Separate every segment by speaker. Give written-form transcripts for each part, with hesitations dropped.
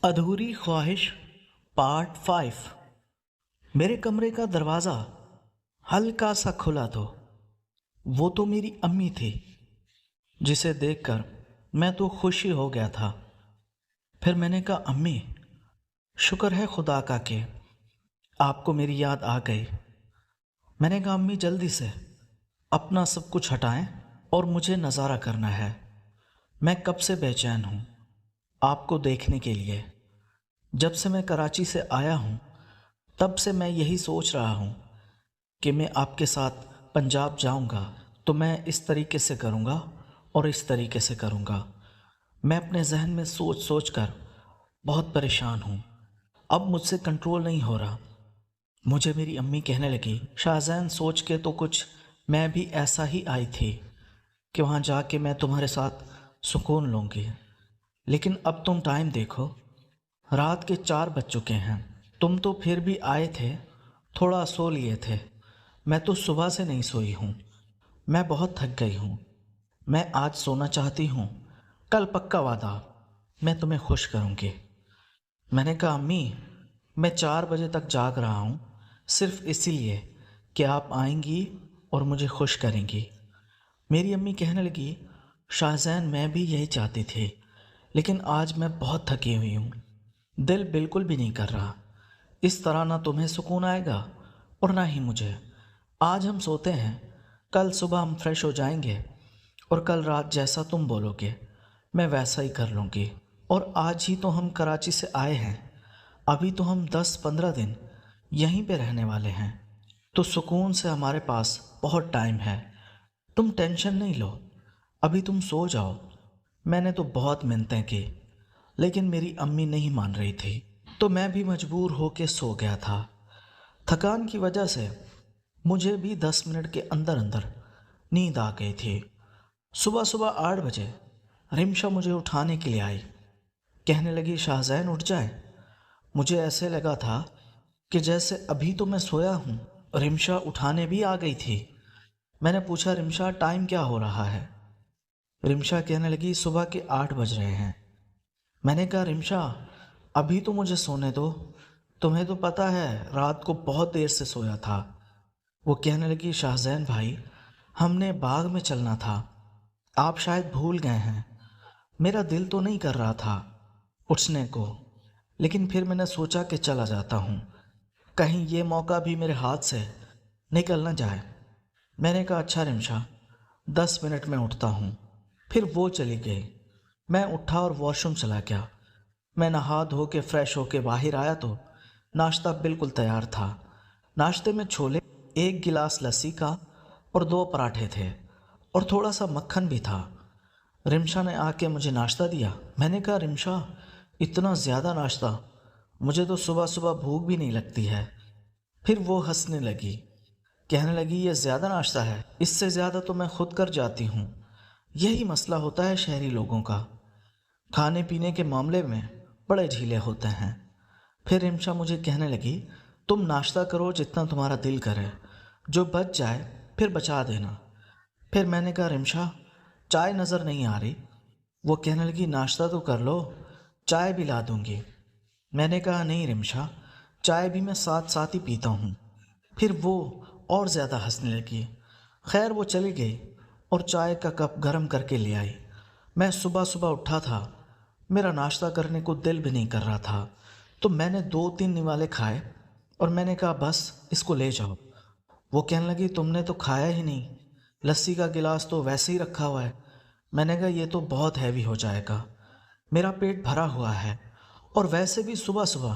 Speaker 1: ادھوری خواہش پارٹ 5۔ میرے کمرے کا دروازہ ہلکا سا کھلا تو وہ تو میری امی تھی، جسے دیکھ کر میں تو خوشی ہو گیا تھا۔ پھر میں نے کہا امی، شکر ہے خدا کا کہ آپ کو میری یاد آ گئی۔ میں نے کہا امی جلدی سے اپنا سب کچھ ہٹائیں اور مجھے نظارہ کرنا ہے، میں کب سے بے چین ہوں آپ کو دیکھنے کے لیے۔ جب سے میں کراچی سے آیا ہوں تب سے میں یہی سوچ رہا ہوں کہ میں آپ کے ساتھ پنجاب جاؤں گا تو میں اس طریقے سے کروں گا اور اس طریقے سے کروں گا۔ میں اپنے ذہن میں سوچ سوچ کر بہت پریشان ہوں، اب مجھ سے کنٹرول نہیں ہو رہا۔ مجھے میری امی کہنے لگی شاہزین سوچ کے تو کچھ میں بھی ایسا ہی آئی تھی کہ وہاں جا کے میں تمہارے ساتھ سکون لوں گی، لیکن اب تم ٹائم دیکھو، رات کے 4 بج چکے ہیں، تم تو پھر بھی آئے تھے، تھوڑا سو لیے تھے، میں تو صبح سے نہیں سوئی ہوں، میں بہت تھک گئی ہوں، میں آج سونا چاہتی ہوں، کل پکا وعدہ میں تمہیں خوش کروں گی۔ میں نے کہا امی میں 4 بجے تک جاگ رہا ہوں صرف اسی لیے کہ آپ آئیں گی اور مجھے خوش کریں گی۔ میری امی کہنے لگی شاہزین میں بھی یہی چاہتی تھی، لیکن آج میں بہت تھکی ہوئی ہوں، دل بالکل بھی نہیں کر رہا، اس طرح نہ تمہیں سکون آئے گا اور نہ ہی مجھے۔ آج ہم سوتے ہیں، کل صبح ہم فریش ہو جائیں گے اور کل رات جیسا تم بولو گے میں ویسا ہی کر لوں گی۔ اور آج ہی تو ہم کراچی سے آئے ہیں، ابھی تو ہم 10-15 دن یہیں پہ رہنے والے ہیں، تو سکون سے ہمارے پاس بہت ٹائم ہے، تم ٹینشن نہیں لو، ابھی تم سو جاؤ۔ میں نے تو بہت منتیں کی لیکن میری امی نہیں مان رہی تھی، تو میں بھی مجبور ہو کے سو گیا تھا۔ تھکان کی وجہ سے مجھے بھی 10 منٹ کے اندر اندر نیند آ گئی تھی۔ صبح صبح 8 بجے رمشا مجھے اٹھانے کے لیے آئی، کہنے لگی شاہزین اٹھ جائے۔ مجھے ایسے لگا تھا کہ جیسے ابھی تو میں سویا ہوں۔ رمشا اٹھانے بھی آ گئی تھی۔ میں نے پوچھا رمشا ٹائم کیا ہو رہا ہے؟ رمشا کہنے لگی صبح کے 8 بج رہے ہیں۔ میں نے کہا رمشا ابھی تو مجھے سونے دو، تمہیں تو پتہ ہے رات کو بہت دیر سے سویا تھا۔ وہ کہنے لگی شاہزین بھائی ہم نے باغ میں چلنا تھا، آپ شاید بھول گئے ہیں، میرا دل تو نہیں کر رہا تھا اٹھنے کو، لیکن پھر میں نے سوچا کہ چلا جاتا ہوں، کہیں یہ موقع بھی میرے ہاتھ سے نکل نہ جائے۔ میں نے کہا اچھا رمشا 10 منٹ میں اٹھتا ہوں۔ پھر وہ چلی گئی، میں اٹھا اور واش روم چلا گیا۔ میں نہا دھو کے فریش ہو کے باہر آیا تو ناشتہ بالکل تیار تھا۔ ناشتے میں چھولے، 1 گلاس لسی کا اور 2 پراٹھے تھے اور تھوڑا سا مکھن بھی تھا۔ رمشا نے آ کے مجھے ناشتہ دیا۔ میں نے کہا رمشا اتنا زیادہ ناشتہ، مجھے تو صبح صبح بھوک بھی نہیں لگتی ہے۔ پھر وہ ہنسنے لگی، کہنے لگی یہ زیادہ ناشتہ ہے، اس سے زیادہ تو میں خود کر جاتی ہوں۔ یہی مسئلہ ہوتا ہے شہری لوگوں کا، کھانے پینے کے معاملے میں بڑے ڈھیلے ہوتے ہیں۔ پھر رمشا مجھے کہنے لگی تم ناشتہ کرو جتنا تمہارا دل کرے، جو بچ جائے پھر بچا دینا۔ پھر میں نے کہا رمشا چائے نظر نہیں آ رہی۔ وہ کہنے لگی ناشتہ تو کر لو، چائے بھی لا دوں گی۔ میں نے کہا نہیں رمشا، چائے بھی میں ساتھ ساتھ ہی پیتا ہوں۔ پھر وہ اور زیادہ ہنسنے لگی۔ خیر وہ چلی گئی اور چائے کا کپ گرم کر کے لے آئی۔ میں صبح صبح اٹھا تھا، میرا ناشتہ کرنے کو دل بھی نہیں کر رہا تھا، تو میں نے 2-3 نوالے کھائے اور میں نے کہا بس اس کو لے جاؤ۔ وہ کہنے لگی تم نے تو کھایا ہی نہیں، لسی کا گلاس تو ویسے ہی رکھا ہوا ہے۔ میں نے کہا یہ تو بہت ہیوی ہو جائے گا، میرا پیٹ بھرا ہوا ہے، اور ویسے بھی صبح صبح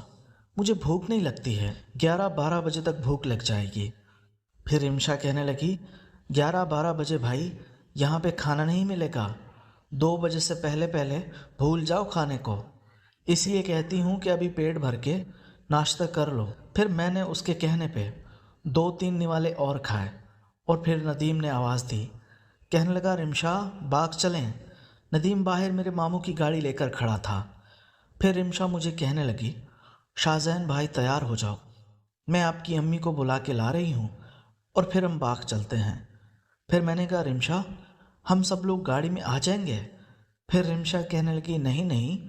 Speaker 1: مجھے بھوک نہیں لگتی ہے، 11-12 بجے تک بھوک لگ جائے گی۔ پھر رمشا کہنے لگی 11-12 بجے بھائی یہاں پہ کھانا نہیں ملے گا، 2 بجے سے پہلے پہلے بھول جاؤ کھانے کو، اس لیے کہتی ہوں کہ ابھی پیٹ بھر کے ناشتہ کر لو۔ پھر میں نے اس کے کہنے پہ 2-3 نوالے اور کھائے، اور پھر ندیم نے آواز دی، کہنے لگا رمشا باغ چلیں۔ ندیم باہر میرے ماموں کی گاڑی لے کر کھڑا تھا۔ پھر رمشا مجھے کہنے لگی شاہزین بھائی تیار ہو جاؤ، میں آپ کی امی کو بلا کے لا رہی ہوں اور پھر ہم باغ چلتے ہیں۔ پھر میں نے کہا رمشا ہم سب لوگ گاڑی میں آ جائیں گے؟ پھر رمشا کہنے لگی نہیں نہیں،